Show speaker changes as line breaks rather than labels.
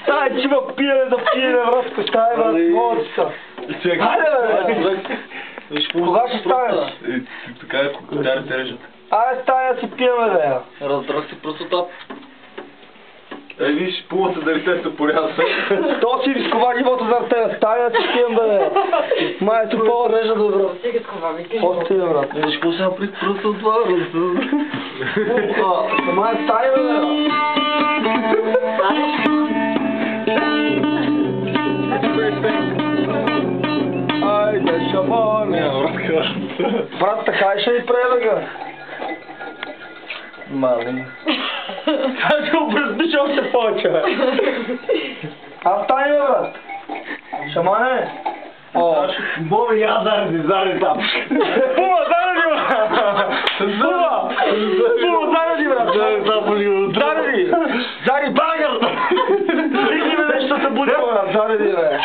Stai, ci può pigliare da pigliare, vrotko, stai, vrotko. Хайде, бе! Кога ще станеш?
Така е, кокотарите режат.
Айде, стай да си пиеме, бе.
Раздрах си пръстота. Виж, пумата дали те се поряза.
То си изкова нивото за тебе. Стай да си пием, бе. Майто по-режа, бе, брат. По-сти, бе, брат.
Виж, какво сега при пръстът това,
Май, стай, бе. Айде, шамоне. Брат, така и ще ни пребега. Мали. Как го бръзбиш още повече, бе? Аз стани, бе, брат. Шамане.
Боби, я заради тапушка.
Пума, заради, бе. Пума, заради, брат. Заради. Заради багър. Стигни, бе, нещо се буди, бе. Заради, бе.